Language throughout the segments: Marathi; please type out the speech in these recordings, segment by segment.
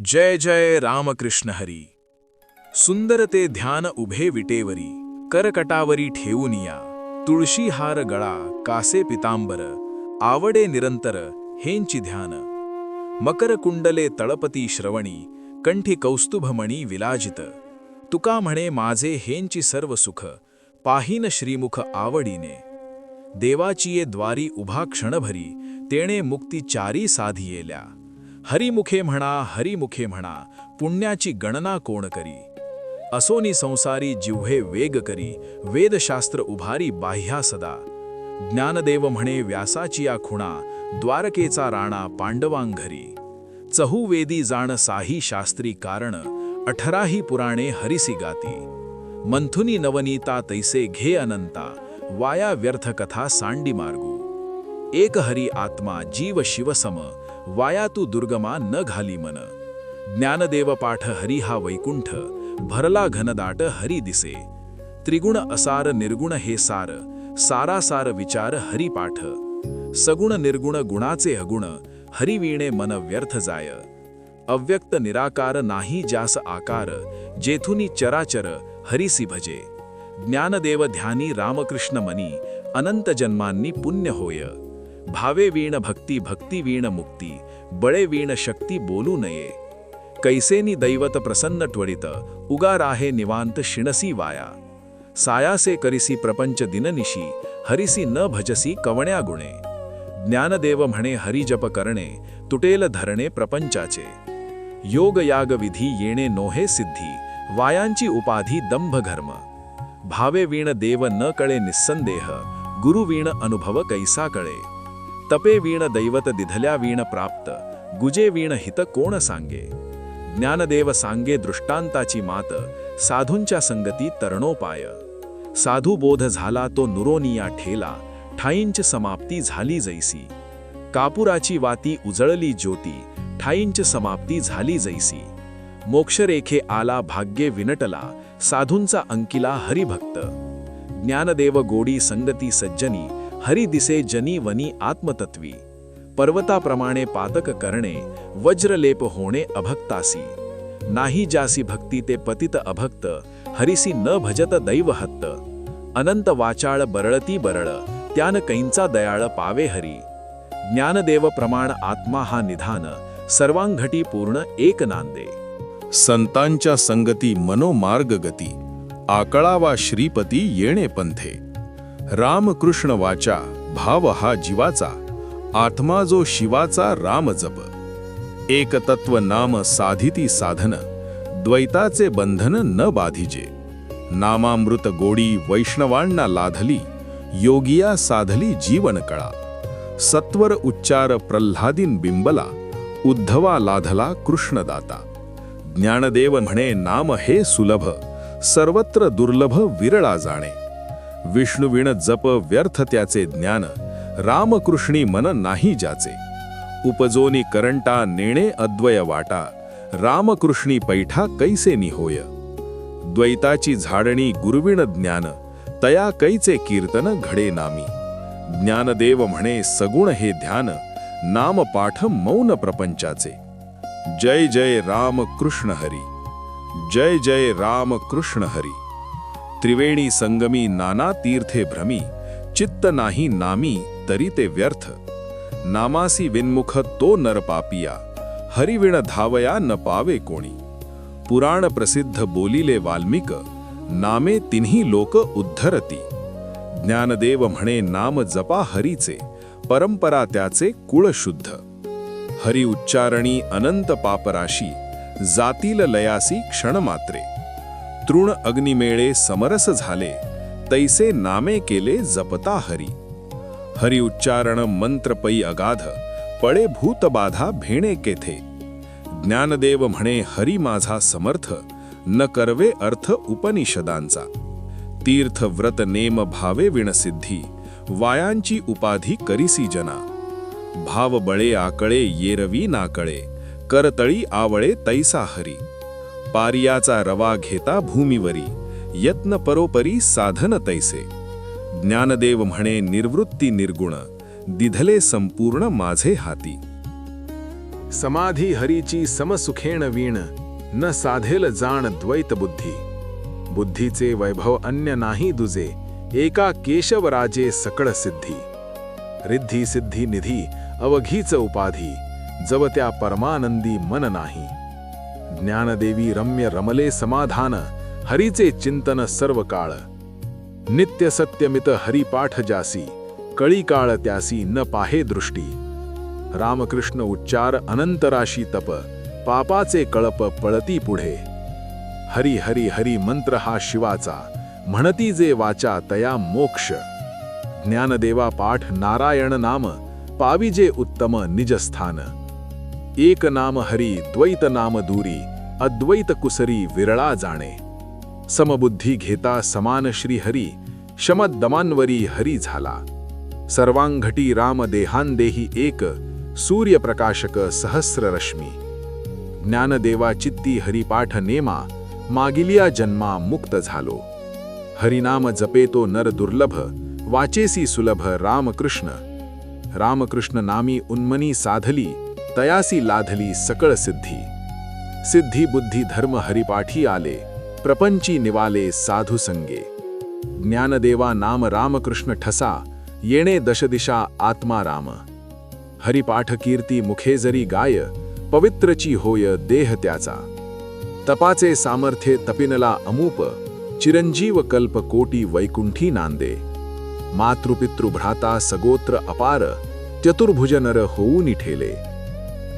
जय जय रामकृष्ण हरी. सुंदर ते ध्यान उभे विटेवरी, करकटावरी ठेवूनिया. तुळशी हार गळा कासे पितांबर, आवडे निरंतर हेंची ध्यान. मकर कुंडले तळपती श्रवणी, कंठी कौस्तुभमणी विलाजित. तुका म्हणे माझे हेंची सर्व सुख, पाहीन श्रीमुख आवडीने. देवाचिये द्वारी उभा क्षणभरी, तेणे मुक्ती चारी साधियेल्या. हरिमुखे म्हणा, पुण्याची गणना कोण करी. असोनी संसारी जिव्हे वेग करी, वेदशास्त्र उभारी बाह्या सदा. ज्ञानदेव म्हणे व्यासाची या खुणा, द्वारकेचा राणा पांडवांघरी. चहुवेदी जाण साही शास्त्री कारण, 18 पुराणे हरिसी गाती. मंथुनी नवनीता तैसे घे अनंता, वाया व्यर्थ कथा सांडी मार्गू. एक हरी आत्मा जीव शिवसम, वाया तू दुर्गमा न घाली मन. ज्ञानदेव पाठ हरी हा वैकुंठ, भरला घनदाट हरी दिसे. त्रिगुण असार निर्गुण हे सार, सारासार विचार हरी पाठ. सगुण निर्गुण गुणाचे अगुण, हरी वीणे मन व्यर्थ जाय. अव्यक्त निराकार नाही जास आकार, जेथुनी चराचर हरीसी भजे. ज्ञानदेव ध्यानी रामकृष्ण मनी, अनंत जन्मांनी पुण्य होय. भावे वीण भक्ती, भक्ती वीण मुक्ती, बळे वीण शक्ती बोलू नये. कैसेनी दैवत प्रसन्न त्वरित, उगा राहे निवांत शिणसी वाया. सायासे करिसी प्रपंच दिननिशी, हरिसी न भजसी कवण्या गुणे. ज्ञानदेव म्हणे हरिजप करणे, तुटेल धरणे प्रपंचाचे. योग याग विधी येणे नोहे सिद्धी, वायांची उपाधी दंभ घर्म. भावे वीण देव न कळे निस्संदेह, गुरु वीण अनुभव कैसा कळे. तपे वीण दैवत दिधल्या वीण प्राप्त, गुजे वीण हित कोण सांगे. ज्ञानदेव सांगे दृष्टांताची मात, साधूंच्या संगती तरणोपाय. साधू बोध झाला तो नुरोनिया ठेला, ठाईंच समाप्ती झाली जैसी. कापुराची वाती उजळली ज्योती, ठाईंच समाप्ती झाली जैसी. मोक्षरेखे आला भाग्ये विनटला, साधूंचा अंकिला हरिभक्त. ज्ञानदेव गोडी संगती सज्जनी, हरी दिसे जनी वनी आत्मतत्वी. पर्वताप्रमाणे पातक करणे, वज्रलेप होणे अभक्तासी. नाही जासी भक्ती ते पतित अभक्त, हरिसी न भजत दैवहत्त. अनंत वाचाळ बरळती बरळ, त्यान कैंचा दयाळ पावे हरी. ज्ञानदेव प्रमाण आत्मा हा निधान, सर्वांघटी पूर्ण एक नांदे. संतांच्या संगती मनोमार्ग गती, आकळावा श्रीपती येणे पंथे. रामकृष्ण वाचा भाव हा जीवाचा, आत्मा जो शिवाचा राम जप. एक तत्व नाम साधिती साधन, द्वैताचे बंधन न बाधिजे. नामामृत गोडी वैष्णवांना लाधली, योगिया साधली जीवन कळा. सत्वर उच्चार प्रल्हादीन बिंबला, उद्धवा लाधला कृष्णदाता. ज्ञानदेव म्हणे नाम हे सुलभ, सर्वत्र दुर्लभ विरळा जाणे. विष्णुविण जप व्यर्थ त्याचे ज्ञान, रामकृष्णी मन नाही जाचे. उपजोनी करंटा नेणे अद्वय वाटा, रामकृष्णी पैठा कैसे निहोय. द्वैताची झाडणी गुरुविण ज्ञान, तया कैचे कीर्तन घडे नामी. ज्ञानदेव म्हणे सगुण हे ध्यान, नाम पाठ मौन प्रपंचाचे. जय जय राम कृष्ण हरी, जय जय राम कृष्ण हरी. त्रिवेणी संगमी नाना तीर्थे भ्रमी, चित्त नाही नामी तरी ते व्यर्थ. नामासी विन्मुख तो नर पापिया, हरिविण धावया न पावे कोणी. पुराण प्रसिद्ध बोलिले वाल्मिक, नामे तिन्ही लोक उद्धरती. ज्ञानदेव म्हणे नाम जपा हरीचे, परंपरा त्याचे कुळ शुद्ध. हरी उच्चारणी अनंत पापराशी, जातील लयासी क्षणमात्रे. तृण अग्निमेळे समरस झाले, तैसे नामे केले जपता हरी. हरी उच्चारण मंत्र पै अगाध, पळे भूतबाधा भेणे केथे. ज्ञानदेव म्हणे हरी माझा समर्थ, न करवे अर्थ उपनिषदांचा. तीर्थ व्रत नेम भावे विणसिद्धी, वायांची उपाधी करिसी जना. भाव बळे आकळे येरवी नाकळे, करतळी आवळे तैसा हरी. पारियाचा रवा घेता भूमीवरी, यत्न परोपरी साधन तैसे. ज्ञानदेव म्हणे निर्वृत्ती निर्गुण, दिधले संपूर्ण माझे हाती. समाधी हरीची समसुखेण वीण, न साधेल जाण द्वैत बुद्धी. बुद्धीचे वैभव अन्य नाही दुजे, एका केशवराजे सकळ सिद्धी. रिद्धी सिद्धी निधी अवघीच उपाधी, जव त्या परमानंदी मन नाही. ज्ञानदेवी रम्य रमले समाधान, हरीचे चिंतन सर्व काळ. नित्य सत्यमित हरिपाठ जासी, कळी काळ त्यासी न पाहे दृष्टी. रामकृष्ण उच्चार अनंतराशी तप, पापाचे कळप पळती पुढे. हरी हरी हरी मंत्र हा शिवाचा, म्हणती जे वाचा तया मोक्ष. ज्ञानदेवा पाठ नारायण नाम, पाविजे उत्तम निजस्थान. एक नाम हरी द्वैत नाम दूरी, अद्वैत कुसरी विरळा जाणे. समबुद्धी घेता समान श्री हरी, शमदमांवरी हरी झाला. सर्वांघटी राम देहांदेही एक, सूर्यप्रकाशक सहस्र रश्मी. ज्ञानदेवा चित्ती हरिपाठ नेमा, मागिलिया जन्मा मुक्त झालो. हरिनाम जपे तो नर दुर्लभ, वाचेसी सुलभ रामकृष्ण. रामकृष्ण नामी उन्मनी साधली, तयासी लाधली सकळ सिद्धी. सिद्धी बुद्धी धर्म हरिपाठी आले, प्रपंची निवाले साधू संगे. ज्ञानदेवा नाम रामकृष्ण ठसा, येणे दशदिशा आत्मा राम. हरिपाठ कीर्ती मुखे जरी गाय, पवित्रची होय देह त्याचा. तपाचे सामर्थ्ये तपिनला अमूप, चिरंजीव कल्प कोटी वैकुंठी नांदे. मातृपितृ भ्राता सगोत्र अपार, चतुर्भुज नर होऊनी ठेले.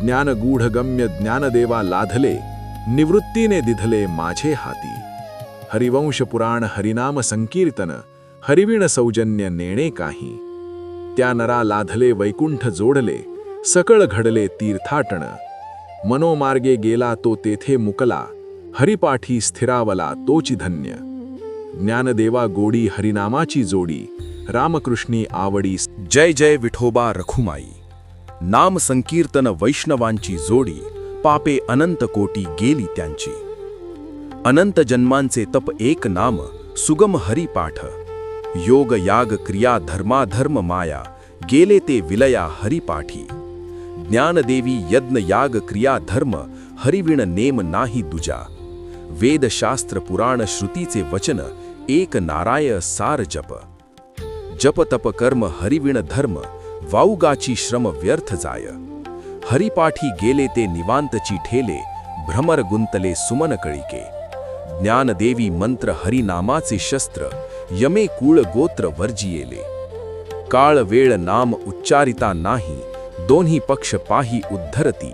ज्ञान गूढगम्य ज्ञानदेवा लाधले, निवृत्तीने दिधले माझे हाती. हरिवंश पुराण हरिनाम संकीर्तन, हरिविण सौजन्य नेणे काही. त्या नरा लाधले वैकुंठ जोडले, सकळ घडले तीर्थाटन. मनोमार्गे गेला तो तेथे मुकला, हरिपाठी स्थिरावला तोची धन्य. ज्ञानदेवा गोडी हरिनामाची जोडी, रामकृष्णी आवडी. जय जय विठोबा रखुमाई. नाम संकीर्तन वैष्णवांची जोडी, पापे अनंत कोटी गेली त्यांची. अनंत जन्मांचे तप एक नाम, सुगम हरिपाठ. योग याग क्रिया धर्माधर्म माया, गेले ते विलया हरिपाठी. ज्ञानदेवी यज्ञ याग क्रिया धर्म, हरिविण नेम नाही दुजा. वेद शास्त्र पुराण श्रुतीचे वचन, एक नाराय सार जप. जप तप कर्म हरिविण धर्म, वाऊगाची श्रम व्यर्थ जाय. हरिपाठी गेले ते निवांतची ठेले, भ्रमर गुंतले सुमन कळिके. ज्ञानदेवी मंत्र हरिनामाचे शस्त्र, यमे कुळ गोत्र वर्जियेले. काळ वेळ नाम उच्चारिता नाही, दोन्ही पक्ष पाही उद्धरती.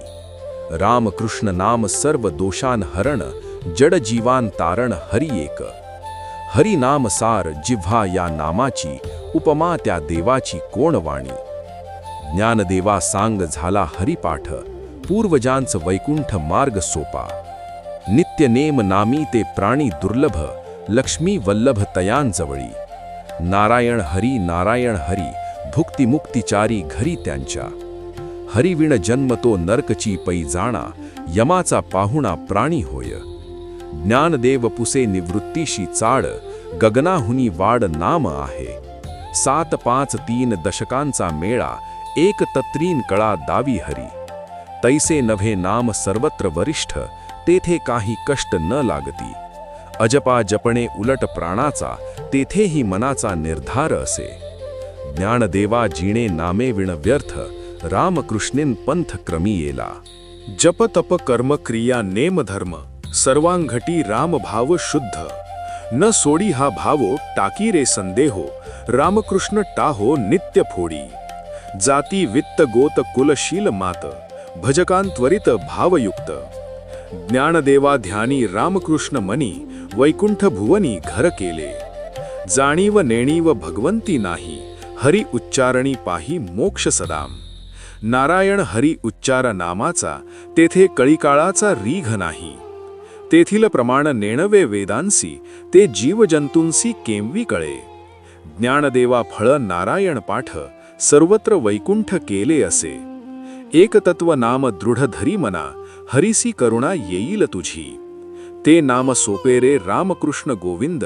रामकृष्ण नाम सर्व दोषान हरण, जड जीवान तारण हरि एक. हरि नाम सार जिव्हा या नामाची, उपमा त्या देवाची कोण वाणी. ज्ञानदेवा सांग झाला हरिपाठ, पूर्वजांच वैकुंठ मार्ग सोपा. नित्य नेम नामी ते प्राणी दुर्लभ, लक्ष्मी वल्लभ तयांजवळी. नारायण हरी भुक्तिमुक्तिचारी घरी त्यांच्या. हरिविण जन्मतो नरकची पै जाणा, यमाचा पाहुणा प्राणी होय. ज्ञानदेव पुसे निवृत्तीशी चाड, गगनाहुनी वाड नाम आहे. 7-5-3 दशकांचा मेळा, एक तत्रीन कळा दावी हरी. तैसे नव्हे नाम सर्वत्र वरिष्ठ, तेथे काही कष्ट न लागती. अजपा जपणे उलट प्राणाचा, तेथेही मनाचा निर्धार असे. ज्ञानदेवा जिणे नामे विण व्यर्थ, रामकृष्णेन पंथ क्रमी येला. जप तप कर्म क्रिया नेम धर्म, सर्वांघटी राम भाव शुद्ध. न सोडी हा भावो टाकी रे संदेहो, रामकृष्ण टाहो नित्य फोडी. जाती वित्त गोत कुलशील मात, भजकांत्वरित भावयुक्त. ज्ञानदेवा ध्यानी रामकृष्ण मनी, वैकुंठ भुवनी घर केले. जाणीव नेणीव भगवंती नाही, हरी उच्चारणी पाही मोक्ष सदाम. नारायण हरी उच्चार नामाचा, तेथे कळीकाळाचा रीघ नाही. तेथील प्रमाण नेणवे वेदांसी, ते जीवजंतूंसी केंवी कळे. ज्ञानदेवा फळ नारायण पाठ, सर्वत्र वैकुंठ केले असे. एकतत्व नाम दृढ धरी मना, हरीसी करुणा येईल तुझी. ते नाम सोपे रे रामकृष्ण गोविंद,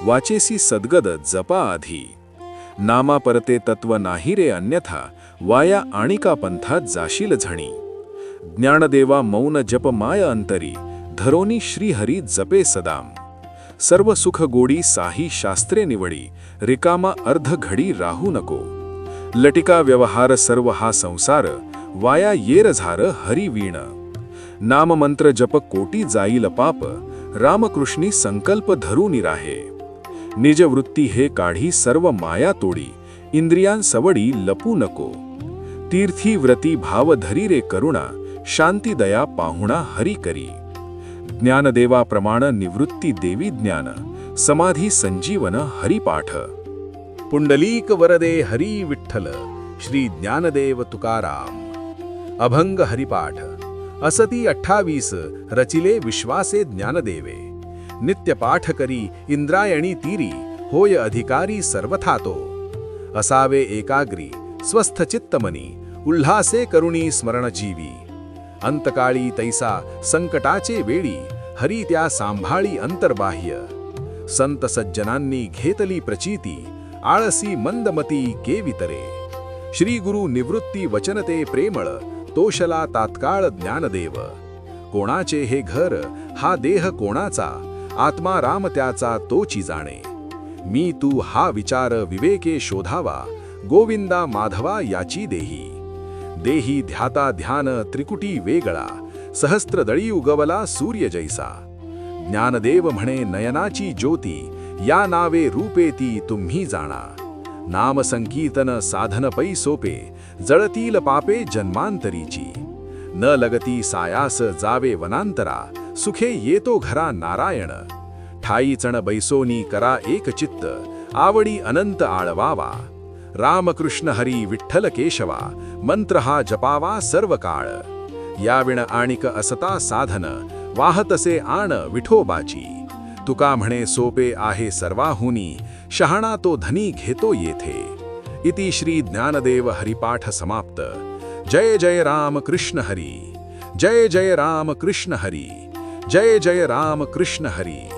वाचेसी सद्गद जपा आधी. नामा परते तत्व नाही रे अन्यथा, वाया आणिका पंथात जाशील झणी. ज्ञानदेवा मौन जप माय अंतरी धरोनी श्रीहरी जपे सदाम. सर्व सुख गोडी साही शास्त्रे निवडी रिकामा अर्ध घडी राहू नको. लटिका व्यवहार सर्व हा संसार वाया येर झार हरी वीण. नाम मंत्र जप कोटी जाईल पाप रामकृष्णी संकल्प धरून राहे. निज वृत्ती हे काढी सर्व माया तोडी इंद्रियां सवडी लपू नको. तीर्थी व्रती भाव धरी रे करुणा शांती दया पाहुणा हरी करी. ज्ञानदेवा प्रमाण निवृत्ती देवी ज्ञान समाधी संजीवन हरिपाठ. पुंडलीक वरदे हरी विठ्ठल श्री ज्ञानदेव तुकाराम. अभंग हरिपाठ असती 28 रचिले विश्वासे ज्ञानदेवे. नित्य पाठ करी इंद्रायणी तीरी होय अधिकारी सर्वथा तो. असावे एकाग्री स्वस्थ चित्तमनी उल्हासे करुणी स्मरण जीवी. अंतकाळी तैसा संकटाचे वेळी हरी त्या सांभाळी अंतर्बाह्य. संत सज्जनांनी घेतली प्रचिती आळसी मंदमती केवितरे. श्री गुरु निवृत्ती वचनते प्रेमळ तोषला तात्काळ ज्ञानदेव. कोणाचे हे घर हा देह कोणाचा आत्मा राम त्याचा तोची जाणे. मी तू हा विचार विवेके शोधावा गोविंदा माधवा याची देही. देही ध्याता ध्यान त्रिकुटी वेगळा सहस्त्रदळी उगवला सूर्य जैसा. ज्ञानदेव म्हणे नयनाची ज्योती या नावे रूपे ती तुम्ही जाणा. नाम संकीर्तन साधन पै सोपे जळतील पापे जन्मांतरीची. न लगती सायास जावे वनांतरा सुखे येतो घरा नारायण. ठाई चण बैसोनी करा एक चित्त आवडी अनंत आळवावा. रामकृष्ण हरी विठ्ठल केशवा मंत्र हा जपावा सर्व काळ. याविण आणिक असता साधन वाहतसे आण विठोबाची. तुका म्हणे सोपे आहे सर्वाहुनी शहाणा तो धनी घेतो येथे. इति श्री ज्ञानदेव हरिपाठ समाप्त. जय जय राम कृष्ण हरी. जय जय राम कृष्ण हरी. जय जय राम कृष्ण हरी.